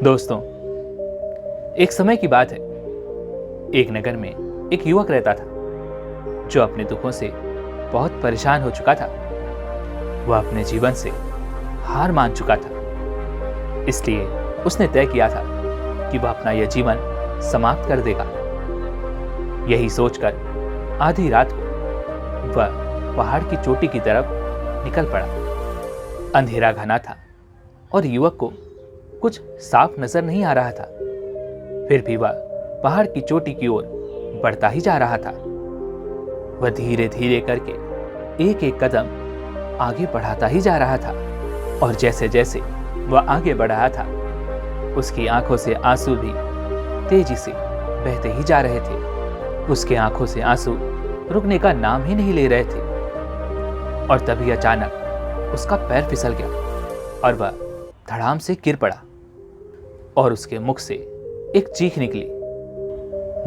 दोस्तों, एक समय की बात है। एक नगर में एक युवक रहता था जो अपने दुखों से बहुत परेशान हो चुका था। वह अपने जीवन से हार मान चुका था, इसलिए उसने तय किया था कि वह अपना यह जीवन समाप्त कर देगा। यही सोचकर आधी रात को वह पहाड़ की चोटी की तरफ निकल पड़ा। अंधेरा घना था और युवक को कुछ साफ नजर नहीं आ रहा था। फिर भी वह पहाड़ की चोटी की ओर बढ़ता ही जा रहा था। वह धीरे धीरे करके एक एक कदम आगे बढ़ाता ही जा रहा था और जैसे जैसे वह आगे बढ़ रहा था, उसकी आंखों से आंसू भी तेजी से बहते ही जा रहे थे। उसके आंखों से आंसू रुकने का नाम ही नहीं ले रहे थे। और तभी अचानक उसका पैर फिसल गया और वह धड़ाम से गिर पड़ा और उसके मुख से एक चीख निकली,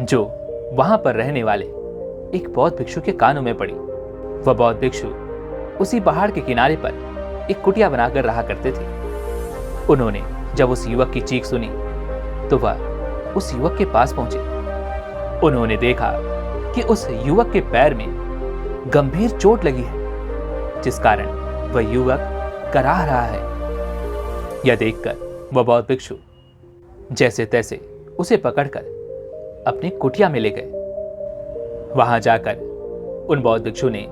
जो वहां पर रहने वाले एक बौद्ध भिक्षु के कानों में पड़ी। वह बौद्ध भिक्षु उसी पहाड़ के किनारे पर एक कुटिया बनाकर रहा करते थे। उन्होंने जब उस युवक की चीख सुनी तो वह उस युवक के पास पहुंचे। उन्होंने देखा कि उस युवक के पैर में गंभीर चोट लगी है, जिस कारण वह युवक कराह रहा है। यह देखकर वह बौद्ध भिक्षु जैसे तैसे उसे पकड़कर अपनी कुटिया में ले गए। वहां जाकर उन बौद्ध भिक्षु ने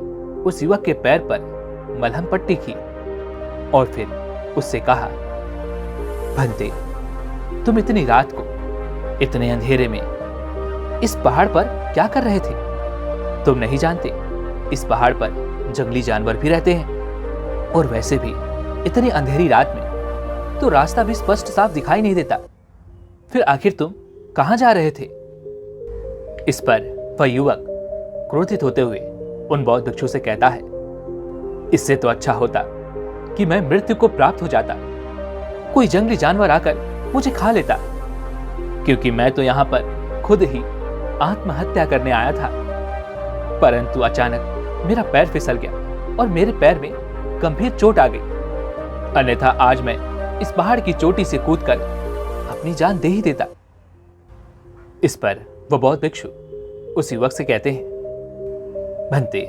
उस युवक के पैर पर मलहम पट्टी की और फिर उससे कहा, भंते, तुम इतनी रात को इतने अंधेरे में इस पहाड़ पर क्या कर रहे थे? तुम नहीं जानते इस पहाड़ पर जंगली जानवर भी रहते हैं और वैसे भी इतनी अंधेरी रात में तो रास्ता भी स्पष्ट साफ दिखाई नहीं देता। फिर आखिर तुम कहां जा रहे थे? इस पर वह युवक क्रोधित होते हुए उन बौद्ध भिक्षु से कहता है, इससे तो अच्छा होता कि मैं मृत्यु को प्राप्त हो जाता, कोई जंगली जानवर आकर मुझे खा लेता, क्योंकि मैं तो यहां पर खुद ही आत्महत्या करने आया था। परंतु अचानक मेरा पैर फिसल गया और मेरे पैर में गंभीर चोट आ गई, अन्यथा आज मैं इस पहाड़ की चोटी से कूदकर अपनी जान दे ही देता। इस पर वह बौद्ध भिक्षु उस युवक से कहते हैं, भंते,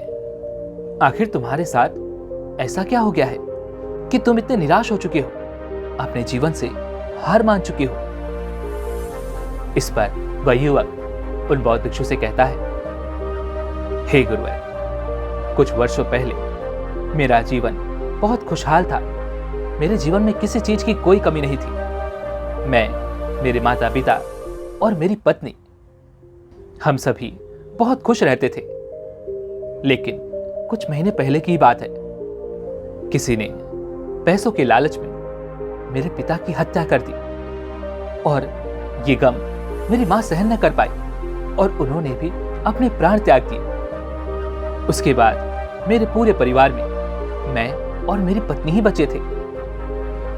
आखिर तुम्हारे साथ ऐसा क्या हो गया है कि तुम इतने निराश हो चुके हो, अपने जीवन से हार मान चुके हो? इस पर वह युवक उन बौद्ध भिक्षु से कहता है, हे गुरुवर, कुछ वर्षों पहले मेरा जीवन बहुत खुशहाल था। मेरे जीवन में किसी चीज की कोई कमी नहीं थी। मैं, मेरे माता पिता और मेरी पत्नी, हम सभी बहुत खुश रहते थे। लेकिन कुछ महीने पहले की बात है, किसी ने पैसों के लालच में मेरे पिता की हत्या कर दी और ये गम मेरी मां सहन न कर पाई और उन्होंने भी अपने प्राण त्याग दिए। उसके बाद मेरे पूरे परिवार में मैं और मेरी पत्नी ही बचे थे।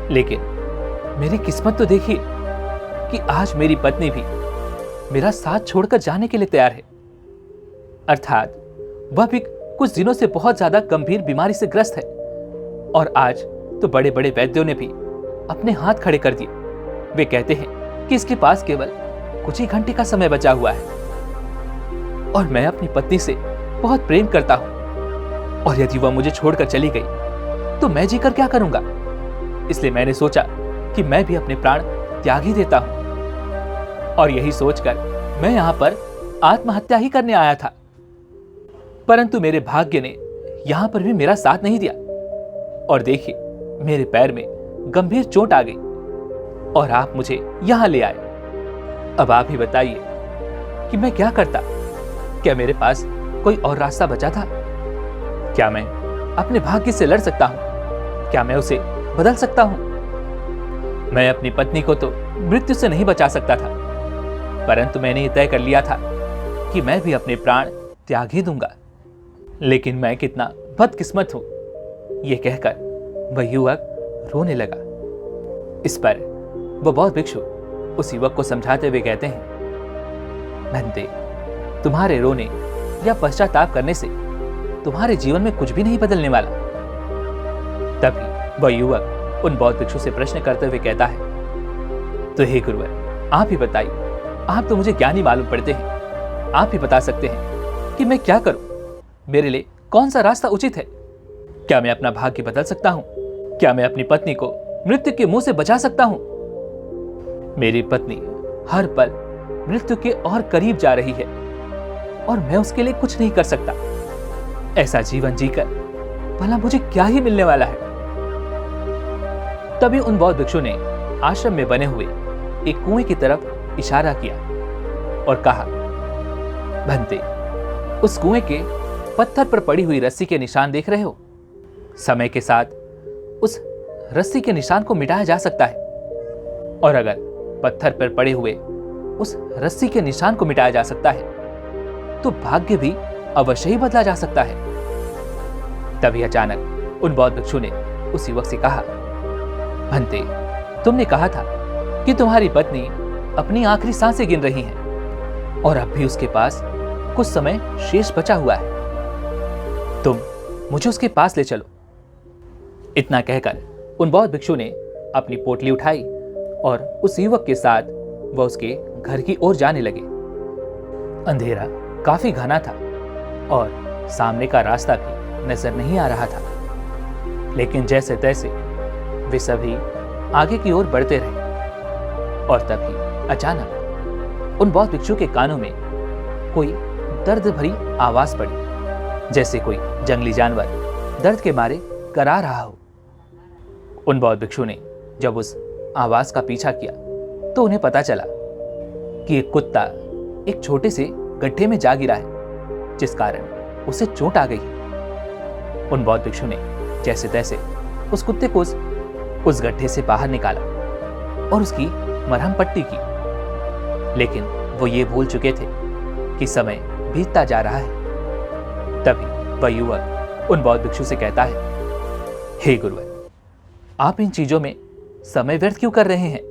लेकिन मेरी किस्मत तो देखिए कि आज मेरी पत्नी भी मेरा साथ छोड़कर जाने के लिए तैयार है। अर्थात वह भी कुछ दिनों से बहुत ज्यादा गंभीर बीमारी से ग्रस्त है और आज तो बड़े बड़े वैद्यों ने भी अपने हाथ खड़े कर दिए। वे कहते हैं कि इसके पास केवल कुछ ही घंटे का समय बचा हुआ है और मैं अपनी पत्नी से बहुत प्रेम करता हूं और यदि वह मुझे छोड़कर चली गई तो मैं जीकर क्या करूंगा? इसलिए मैंने सोचा कि मैं भी अपने प्राण त्याग ही देता हूं और यही सोचकर मैं यहां पर आत्महत्या ही करने आया था। परंतु मेरे भाग्य ने यहां पर भी मेरा साथ नहीं दिया और देखिए, मेरे पैर में गंभीर चोट आ गई और आप मुझे यहां ले आए। अब आप ही बताइए कि मैं क्या करता? क्या मेरे पास कोई और रास्ता बचा था? क्या मैं अपने भाग्य से लड़ सकता हूं? क्या मैं उसे बदल सकता हूं? मैं अपनी पत्नी को तो मृत्यु से नहीं बचा सकता था, परंतु मैंने ये तय कर लिया था कि मैं भी अपने प्राण त्याग ही दूंगा। लेकिन मैं कितना बदकिस्मत हूं, ये कहकर वह युवक रोने लगा। इस पर वह बौद्ध भिक्षु उस युवक को समझाते हुए कहते हैं, भंते, तुम्हारे रोने या पश्चाताप करने से तुम्हारे जीवन में कुछ भी नहीं बदलने वाला। तभी वह युवक उन बौद्ध भिक्षु से प्रश्न करते हुए कहता है, तो हे गुरुवर, आप ही बताइए, आप तो मुझे ज्ञानी मालूम पड़ते हैं। आप ही बता सकते हैं कि मैं क्या करूं, मेरे लिए कौन सा रास्ता उचित है। क्या मैं अपना भाग्य बदल सकता हूं? क्या मैं अपनी पत्नी को मृत्यु के मुंह से बचा सकता हूं? मेरी पत्नी हर पल मृत्यु के और करीब जा रही है और मैं उसके लिए कुछ नहीं कर सकता। ऐसा जीवन जीकर भला मुझे क्या ही मिलने वाला है। तभी उन बौद्ध भिक्षु ने आश्रम में बने हुए एक कुएं की तरफ इशारा किया और कहा, भंते, उस कुएं के पत्थर पर पड़ी हुई रस्सी के निशान देख रहे हो? समय के साथ उस रस्सी के निशान को मिटाया जा सकता है, और अगर पत्थर पर पड़े हुए उस रस्सी के निशान को मिटाया जा सकता है तो भाग्य भी अवश्य ही बदला जा सकता है। तभी अचानक उन बौद्ध भिक्षु ने उस युवक से कहा, भंते, तुमने कहा था कि तुम्हारी पत्नी अपनी आखिरी सांसें गिन रही हैं और अब भी उसके पास कुछ समय शेष बचा हुआ है। तुम मुझे उसके पास ले चलो। इतना कहकर उन बौद्ध भिक्षु ने अपनी पोटली उठाई और उस युवक के साथ वह उसके घर की ओर जाने लगे। अंधेरा काफी घना था और सामने का रास्ता भी नजर नहीं आ रहा था, लेकिन जैसे तैसे वे सभी आगे की ओर बढ़ते रहे। और तभी अचानक उन बौद्ध भिक्षु के कानों में कोई दर्द भरी आवाज पड़ी, जैसे कोई जंगली जानवर दर्द के मारे करा रहा हो। उन बौद्ध भिक्षु ने जब उस आवाज का पीछा किया तो उन्हें पता चला कि एक कुत्ता एक छोटे से गड्ढे में जा गिरा है, जिस कारण उसे चोट आ गई। उन बौद्ध भिक्षु ने जैसे तैसे उस कुत्ते को उस गड्ढे से बाहर निकाला और उसकी मरहम पट्टी की, लेकिन वो ये भूल चुके थे कि समय बीतता जा रहा है। तभी वह युवक उन बौद्ध भिक्षु से कहता है, हे गुरुवर, आप इन चीजों में समय व्यर्थ क्यों कर रहे हैं?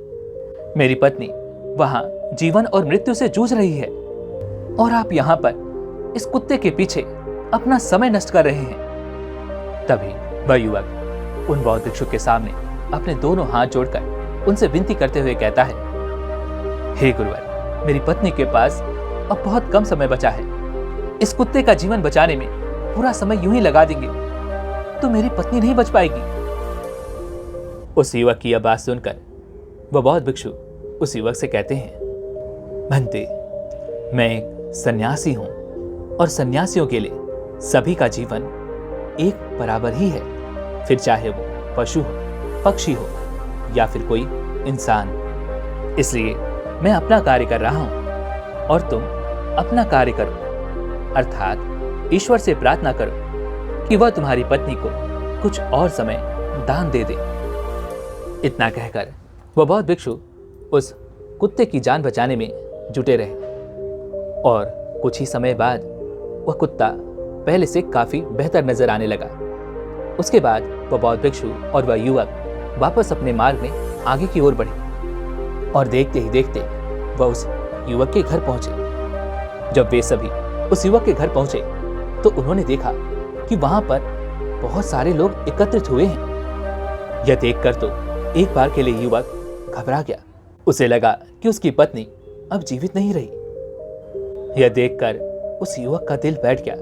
मेरी पत्नी वहां जीवन और मृत्यु से जूझ रही है और आप यहां पर इस कुत्ते के पीछे अपना समय नष्ट कर रहे हैं। तभी वह युवक उन बौद्ध भिक्षु के सामने अपने दोनों हाथ जोड़कर उनसे विनती करते हुए कहता है, हे गुरुवर, मेरी पत्नी के पास अब बहुत कम समय बचा है। इस कुत्ते का जीवन बचाने में पूरा समय यूं ही लगा देंगे तो मेरी पत्नी नहीं बच पाएगी। उस युवक की यह बात सुनकर वह बौद्ध भिक्षु उस युवक से कहते हैं, भंते, मैं एक सन्यासी हूं और सन्यासियों के लिए सभी का जीवन एक बराबर ही है, फिर चाहे वो पशु हो, पक्षी हो या फिर कोई इंसान। इसलिए मैं अपना कार्य कर रहा हूं और तुम अपना कार्य करो, अर्थात ईश्वर से प्रार्थना करो कि वह तुम्हारी पत्नी को कुछ और समय दान दे दे। इतना कहकर वह बौद्ध भिक्षु उस कुत्ते की जान बचाने में जुटे रहे और कुछ ही समय बाद वह कुत्ता पहले से काफी बेहतर नजर आने लगा। उसके बाद वह बौद्ध भिक्षु और वह युवक वापस अपने मार्ग में आगे की ओर बढ़े और देखते ही देखते वह उस युवक के घर पहुंचे। जब वे सभी उस युवक के घर पहुंचे तो उन्होंने देखा कि वहां पर बहुत सारे लोग एकत्रित हुए हैं। यह देखकर तो एक बार के लिए युवक घबरा गया। उसे लगा कि उसकी पत्नी अब जीवित नहीं रही। यह देखकर उस युवक का दिल बैठ गया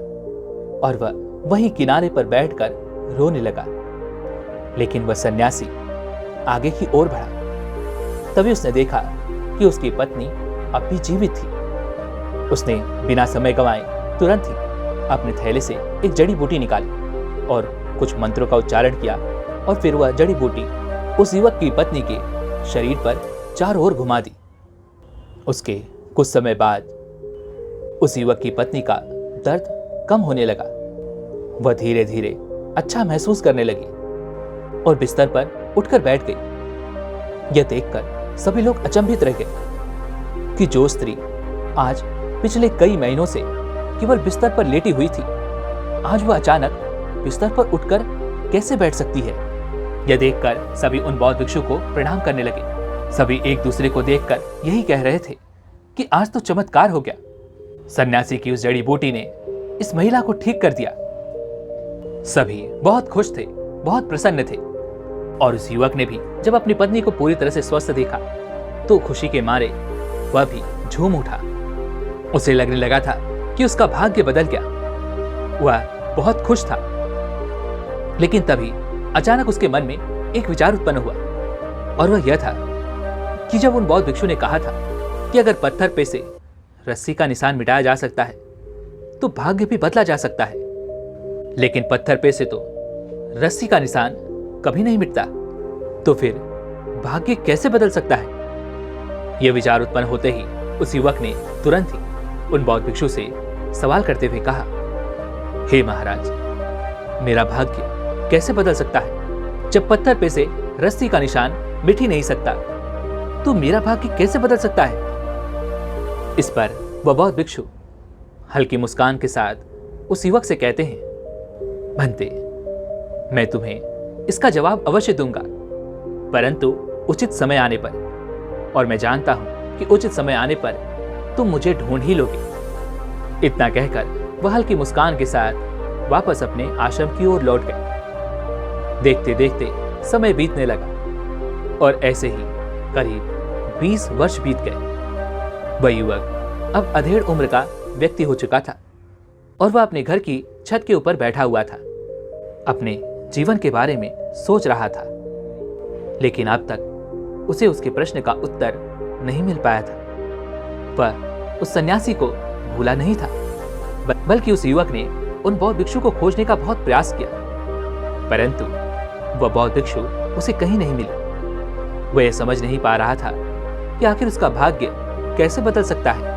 और वह वहीं किनारे पर बैठकर रोने लगा। लेकिन वह सन्यासी आगे की ओर बढ़ा। तभी उसने देखा कि उसकी पत्नी अब भी जीवित थी। उसने बिना समय गंवाए तुरंत ही अपने थैले से एक जड़ी बूटी निकाली और कुछ मंत्रों का उच्चारण किया और फिर वह जड़ी बूटी उस युवक की पत्नी के शरीर पर चारों ओर घुमा दी। उसके कुछ समय बाद उस युवक की पत्नी का दर्द कम होने लगा। वह धीरे धीरे अच्छा महसूस करने लगी और बिस्तर पर उठकर बैठ गई। यह देखकर सभी लोग अचंभित रह गए कि जो स्त्री आज पिछले कई महीनों से केवल बिस्तर पर लेटी हुई थी, आज वह अचानक बिस्तर पर उठकर कैसे बैठ सकती है। यह देखकर सभी उन बौद्ध भिक्षु को प्रणाम करने लगे। सभी एक दूसरे को देखकर यही कह रहे थे कि आज तो चमत्कार हो गया। सन्यासी की उस जड़ी बूटी ने इस महिला को ठीक कर दिया। सभी बहुत खुश थे, बहुत प्रसन्न थे और उस युवक ने भी जब अपनी पत्नी को पूरी तरह से स्वस्थ देखा तो खुशी के मारे वह भी झूम उठा। उसे लगने लगा था कि उसका भाग्य बदल गया। वह बहुत खुश था। लेकिन तभी अचानक उसके मन में एक विचार उत्पन्न हुआ, और वह यह था कि जब उन बौद्ध भिक्षु ने कहा था कि अगर पत्थर पे से रस्सी का निशान मिटाया जा सकता है तो भाग्य भी बदला जा सकता है, लेकिन पत्थर पे से तो रस्सी का निशान कभी नहीं मिटता, तो फिर भाग्य कैसे बदल सकता है? यह विचार उत्पन्न होते ही उस युवक ने तुरंत ही उन बौद्ध भिक्षु से सवाल करते हुए कहा, हे महाराज, मेरा भाग्य कैसे बदल सकता है? जब पत्थर पे से रस्सी का निशान मिट ही नहीं सकता तो मेरा भाग्य कैसे बदल सकता है? इस पर वह बौद्ध भिक्षु हल्की मुस्कान के साथ उस युवक से कहते हैं, भंते, मैं तुम्हें इसका जवाब अवश्य दूंगा, परंतु उचित समय आने पर, और मैं जानता हूं कि उचित समय आने पर तुम मुझे ढूंढ ही लोगे। इतना कहकर वह हल्की मुस्कान के साथ वापस अपने आश्रम की ओर लौट गए। देखते देखते समय बीतने लगा और ऐसे ही करीब 20 वर्ष बीत गए। वह युवक अब अधेड़ उम्र का व्यक्ति हो चुका था और वह अपने घर की छत के ऊपर बैठा हुआ था, अपने जीवन के बारे में सोच रहा था। लेकिन अब तक उसे उसके प्रश्न का उत्तर नहीं मिल पाया था। वह उस सन्यासी को भूला नहीं था, बल्कि उस युवक ने उन बौद्ध भिक्षु को खोजने का बहुत प्रयास किया, परंतु वह बौद्ध भिक्षु उसे कहीं नहीं मिले। वह यह समझ नहीं पा रहा था कि आखिर उसका भाग्य कैसे बदल सकता है।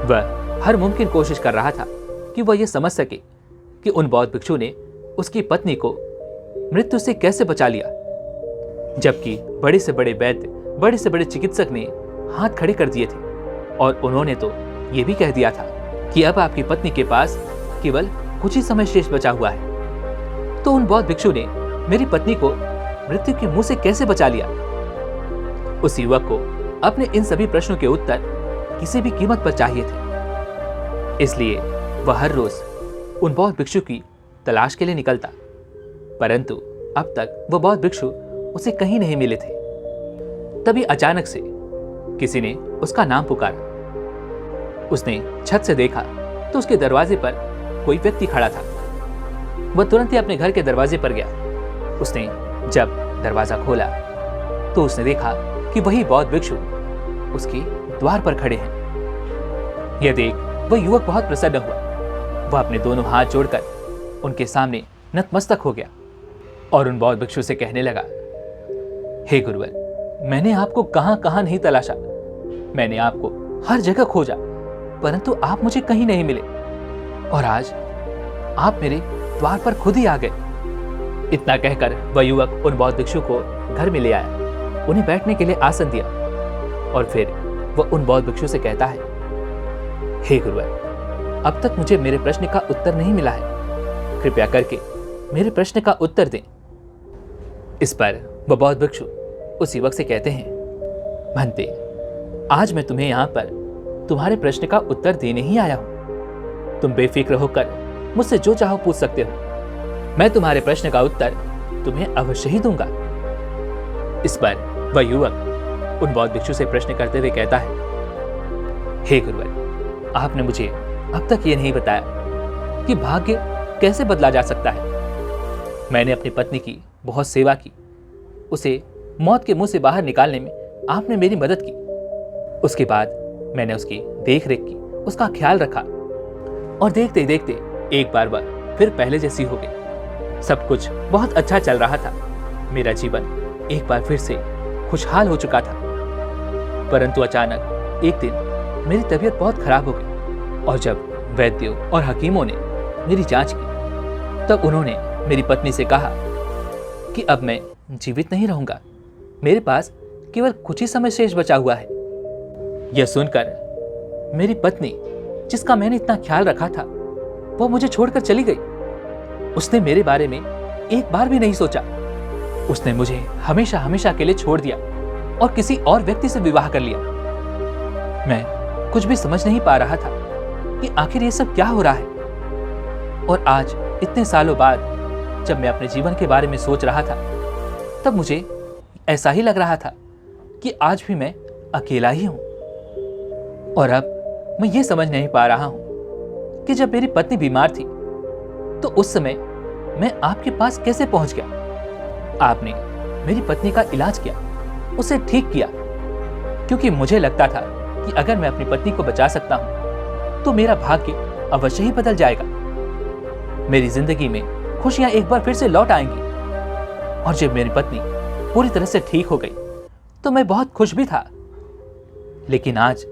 वह हर मुमकिन कोशिश कर रहा था कि वह यह समझ सके कि उन बौद्ध भिक्षु ने उसकी पत्नी को मृत्यु से कैसे बचा लिया, जबकि बड़े से बड़े वैद्य, बड़े से बड़े चिकित्सक ने हाथ खड़े कर दिए थे और उन्होंने तो यह भी कह दिया था कि अब आपकी पत्नी के पास केवल कुछ ही समय शेष बचा हुआ है। तो उन बौद्ध भिक्षु ने मेरी पत्नी को मृत्यु के मुंह से कैसे बचा लिया? उस युवक को अपने इन सभी प्रश्नों के उत्तर किसी भी कीमत पर चाहिए थे। इसलिए वह हर रोज उन बौद्ध भिक्षु की तलाश के लिए निकलता, परंतु अब तक वह बौद्ध भिक्षु उसे कहीं नहीं मिले थे। तभी अचानक से किसी ने उसका नाम पुकारा। उसने छत से देखा तो उसके दरवाजे पर कोई व्यक्ति खड़ा था। वह तुरंत ही अपने घर के दरवाजे पर गया। उसने जब दरवाजा खोला तो उसने देखा कि वही बौद्ध भिक्षु उसके द्वार पर खड़े हैं। यह देख वह युवक बहुत प्रसन्न हुआ। वह अपने दोनों हाथ जोड़कर उनके सामने नतमस्तक हो गया और उन बौद्ध भिक्षु से कहने लगा, हे गुरुवर, मैंने आपको कहां कहां नहीं तलाशा, मैंने आपको हर जगह खोजा, परंतु आप मुझे कहीं नहीं मिले, और आज आप मेरे द्वार पर खुद ही आ गए। इतना कहकर वह युवक उन बौद्ध भिक्षु को घर में ले आया, उन्हें बैठने के लिए आसन दिया और फिर वह उन बौद्ध भिक्षु से कहता है, हे गुरुवर, अब तक मुझे मेरे प्रश्न का उत्तर नहीं मिला है, कृपया करके मेरे प्रश्न का उत्तर दें। इस पर वह बौद्ध भिक्षु उस युवक से कहते हैं, भंते, आज मैं तुम्हें यहां पर तुम्हारे प्रश्न का उत्तर देने ही आया हूं। तुम बेफिक्र होकर मुझसे जो चाहो पूछ सकते हो, मैं तुम्हारे प्रश्न का उत्तर तुम्हें अवश्य ही दूंगा। इस पर वह युवक उन बौद्ध भिक्षु से प्रश्न करते हुए कहता है, हे गुरुवर, आपने मुझे अब तक ये नहीं बताया कि भाग्य कैसे बदला जा सकता है। मैंने अपनी पत्नी की बहुत सेवा की, उसे मौत के मुंह से बाहर निकालने में आपने मेरी मदद की। उसके बाद मैंने उसकी देख रेख की, उसका ख्याल रखा, और देखते ही देखते एक बार वह फिर पहले जैसी हो गई। सब कुछ बहुत अच्छा चल रहा था। मेरा जीवन एक बार फिर से खुशहाल हो चुका था, परंतु अचानक एक दिन मेरी तबीयत बहुत खराब हो गई, और जब वैद्यों और हकीमों ने मेरी जांच की तब उन्होंने मेरी पत्नी से कहा कि अब मैं जीवित नहीं रहूंगा, मेरे पास केवल कुछ ही समय शेष बचा हुआ है। यह सुनकर मेरी पत्नी, जिसका मैंने इतना ख्याल रखा था, वह मुझे छोड़कर चली गई। उसने मेरे बारे में एक बार भी नहीं सोचा। उसने मुझे हमेशा हमेशा के लिए छोड़ दिया और किसी और व्यक्ति से विवाह कर लिया। मैं कुछ भी समझ नहीं पा रहा था कि आखिर ये सब क्या हो रहा है। और आज इतने सालों बाद जब मैं अपने जीवन के बारे में सोच रहा था, तब मुझे ऐसा ही लग रहा था कि आज भी मैं अकेला ही हूं। और अब मैं ये समझ नहीं पा रहा हूं कि जब मेरी पत्नी बीमार थी तो उस समय मैं आपके पास कैसे पहुंच गया। आपने मेरी पत्नी का इलाज किया, उसे ठीक किया, क्योंकि मुझे लगता था कि अगर मैं अपनी पत्नी को बचा सकता हूं तो मेरा भाग्य अवश्य ही बदल जाएगा। मेरी जिंदगी में खुशियां एक बार फिर से लौट आएंगी। और जब मेरी पत्नी पूरी तरह से ठीक हो गई तो मैं बहुत खुश भी था। लेकिन आज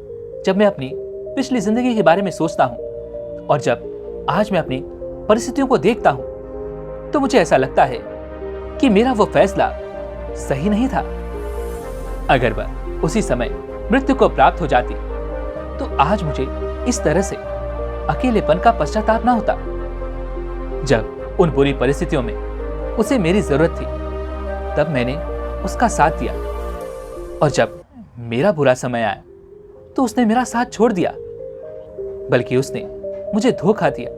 जब मैं अपनी पिछली जिंदगी के बारे में सोचता हूं और जब आज मैं अपनी परिस्थितियों को देखता हूं तो मुझे ऐसा लगता है कि मेरा वो फैसला सही नहीं था। अगर वह उसी समय मृत्यु को प्राप्त हो जाती तो आज मुझे इस तरह से अकेलेपन का पश्चाताप ना होता। जब उन बुरी परिस्थितियों में उसे मेरी जरूरत थी तब मैंने उसका साथ दिया, और जब मेरा बुरा समय आया तो उसने मेरा साथ छोड़ दिया, बल्कि उसने मुझे धोखा दिया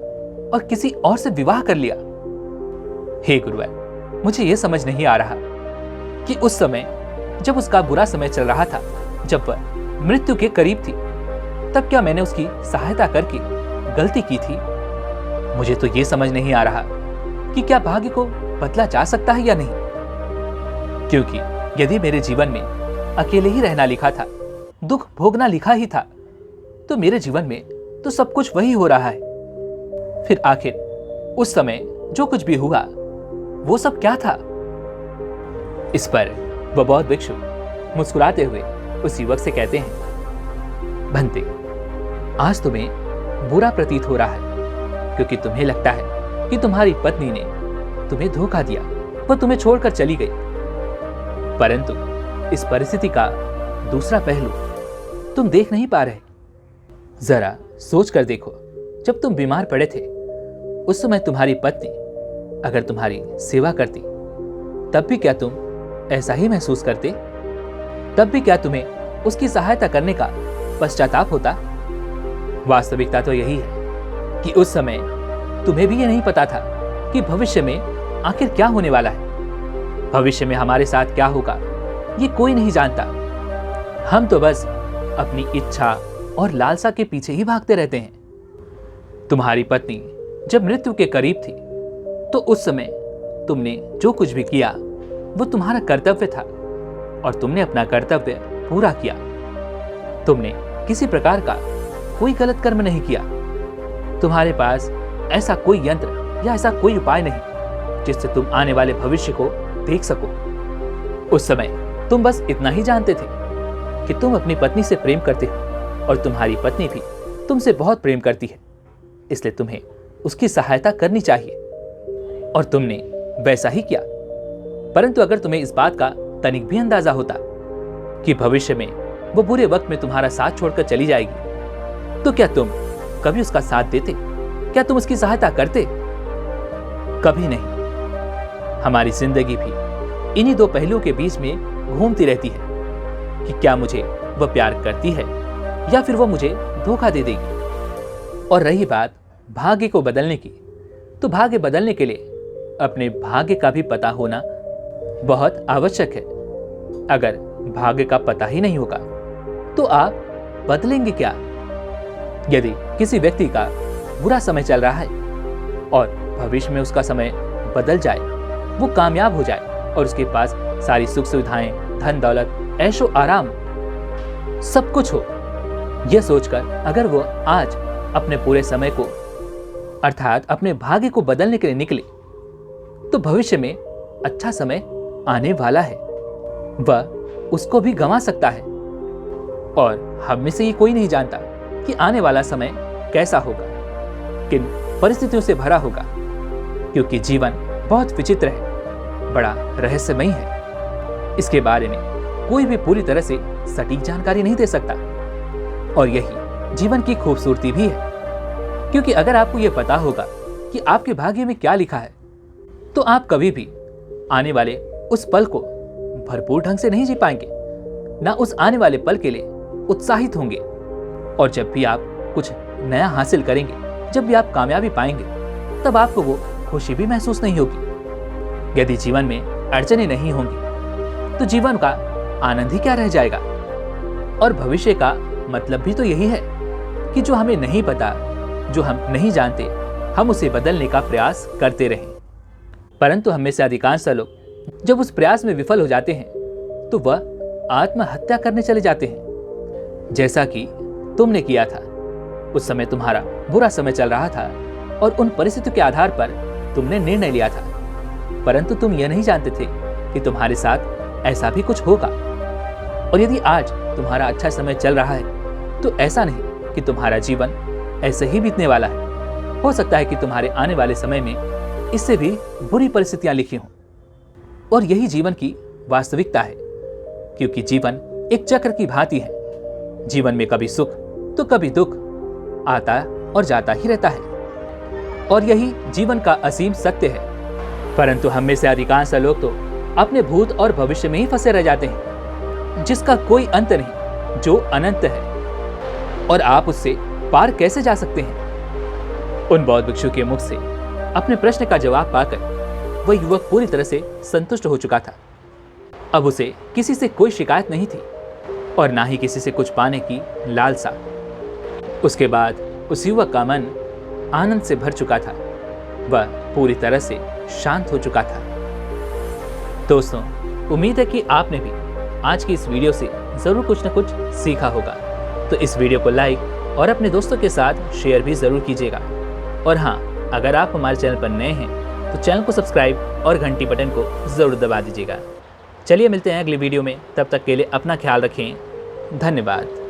और किसी और से विवाह कर लिया। हे गुरुवर, मुझे यह समझ नहीं आ रहा कि उस समय जब उसका बुरा समय चल रहा था, जब वह मृत्यु के करीब थी, तब क्या मैंने उसकी सहायता करके गलती की थी। मुझे तो यह समझ नहीं आ रहा कि क्या भाग्य को बदला जा सकता है या नहीं, क्योंकि यदि मेरे जीवन में अकेले ही रहना लिखा था, दुख भोगना लिखा ही था, तो मेरे जीवन में तो सब कुछ वही हो रहा है। फिर आखिर उस समय जो कुछ भी हुआ वो सब क्या था। इस पर वह बौद्ध भिक्षु मुस्कुराते हुए उस युवक से कहते हैं, भंते, आज तुम्हें बुरा प्रतीत हो रहा है क्योंकि तुम्हें लगता है कि तुम्हारी पत्नी ने तुम्हें धोखा दिया, वह तुम्हें छोड़कर चली गई। परंतु इस परिस्थिति का दूसरा पहलू तुम देख नहीं पा रहे। जरा सोच कर देखो, जब तुम बीमार पड़े थे उस समय तुम्हारी पत्नी अगर तुम्हारी सेवा करती तब भी क्या तुम ऐसा ही महसूस करते? तब भी क्या तुम्हें उसकी सहायता करने का पश्चाताप होता? वास्तविकता तो यही है कि उस समय तुम्हें भी ये नहीं पता था कि भविष्य में आखिर क्या होने वाला है। भविष्य में हमारे साथ क्या होगा ये कोई नहीं जानता। हम तो बस अपनी इच्छा और लालसा के पीछे ही भागते रहते हैं। तुम्हारी पत्नी जब मृत्यु के करीब थी तो उस समय तुमने जो कुछ भी किया वो तुम्हारा कर्तव्य था, और तुमने अपना कर्तव्य पूरा किया। तुमने किसी प्रकार का कोई गलत कर्म नहीं किया। तुम्हारे पास ऐसा कोई यंत्र या ऐसा कोई उपाय नहीं जिससे तुम आने वाले भविष्य को देख सको। उस समय तुम बस इतना ही जानते थे कि तुम अपनी पत्नी से प्रेम करते हो और तुम्हारी पत्नी भी तुमसे बहुत प्रेम करती है, इसलिए तुम्हें उसकी सहायता करनी चाहिए, और तुमने वैसा ही किया। परंतु अगर तुम्हें इस बात का तनिक भी अंदाजा होता कि भविष्य में वो बुरे वक्त में तुम्हारा साथ छोड़कर चली जाएगी, तो क्या तुम कभी उसका साथ देते? क्या तुम उसकी सहायता करते? कभी नहीं। हमारी जिंदगी भी इन्हीं दो पहलुओं के बीच में घूमती रहती है कि क्या मुझे वह प्यार करती है या फिर वह मुझे धोखा दे देगी। और रही बात भाग्य को बदलने की, तो भाग्य बदलने के लिए अपने भाग्य का भी पता होना बहुत आवश्यक है। अगर भाग्य का पता ही नहीं होगा तो आप बदलेंगे क्या? यदि किसी व्यक्ति का बुरा समय चल रहा है और भविष्य में उसका समय बदल जाए, वो कामयाब हो जाए और उसके पास सारी सुख सुविधाएं, धन दौलत, ऐशो आराम सब कुछ हो, यह सोचकर अगर वो आज अपने पूरे समय को अर्थात अपने भाग्य को बदलने के लिए निकले, तो भविष्य में अच्छा समय आने वाला है। वह उसको भी गंवा सकता है, और हम में से ये कोई नहीं जानता कि आने वाला समय कैसा होगा, किन परिस्थितियों से भरा होगा, क्योंकि जीवन बहुत विचित्र है, बड़ा रहस्यमयी है। इसके बारे में कोई भी पूरी तरह से सटीक जानकारी नहीं दे सकता, और यही जीवन की खूबसूरती भी है। क्योंकि अगर आपको यह पता होगा कि आपके भाग्य में क्या लिखा है, तो आप कभी भी आने वाले उस पल को भरपूर ढंग से नहीं जी पाएंगे, ना उस आने वाले पल के लिए उत्साहित होंगे। और जब भी आप कुछ नया हासिल करेंगे, जब भी आप कामयाबी पाएंगे, तब आपको वो खुशी भी महसूस नहीं होगी। यदि जीवन में अड़चनें नहीं होंगी तो जीवन का आनंद ही क्या रह जाएगा। और भविष्य का मतलब भी तो यही है कि जो हमें नहीं पता, जो हम नहीं जानते, हम उसे बदलने का प्रयास करते रहें। परंतु हम में से अधिकांश लोग जब उस प्रयास में विफल हो जाते हैं तो वह आत्महत्या करने चले जाते हैं, जैसा कि तुमने किया था। उस समय तुम्हारा बुरा समय चल रहा था और उन परिस्थितियों के आधार पर तुमने निर्णय लिया था, परंतु तुम यह नहीं जानते थे कि तुम्हारे साथ ऐसा भी कुछ होगा। और यदि आज तुम्हारा अच्छा समय चल रहा है तो ऐसा नहीं कि तुम्हारा जीवन ऐसे ही बीतने वाला है। हो सकता है कि तुम्हारे आने वाले समय में इससे भी बुरी परिस्थितियां लिखी हों। और यही जीवन की वास्तविकता है, क्योंकि जीवन एक चक्र की भांति है। जीवन में कभी सुख तो कभी दुख आता और जाता ही रहता है, और यही जीवन का असीम सत्य है। परंतु हम में से अधिकांश लोग तो अपने भूत और भविष्य में ही फंसे रह जाते हैं, जिसका कोई अंत नहीं, जो अनंत है। और आप उससे पार कैसे जा सकते हैं? उन बौद्ध भिक्षु के मुख से अपने प्रश्न का जवाब पाकर वह युवक पूरी तरह से संतुष्ट हो चुका था। अब उसे किसी से कोई शिकायत नहीं थी और ना ही किसी से कुछ पाने की लालसा। उसके बाद उस युवक का मन आनंद से भर चुका था। वह पूरी तरह से शांत हो चुका था। दोस्तों, उम्मीद है कि आपने भी आज की इस वीडियो से जरूर कुछ न कुछ सीखा होगा। तो इस वीडियो को लाइक और अपने दोस्तों के साथ शेयर भी जरूर कीजिएगा। और हाँ, अगर आप हमारे चैनल पर नए हैं तो चैनल को सब्सक्राइब और घंटी बटन को जरूर दबा दीजिएगा। चलिए मिलते हैं अगली वीडियो में, तब तक के लिए अपना ख्याल रखें। धन्यवाद।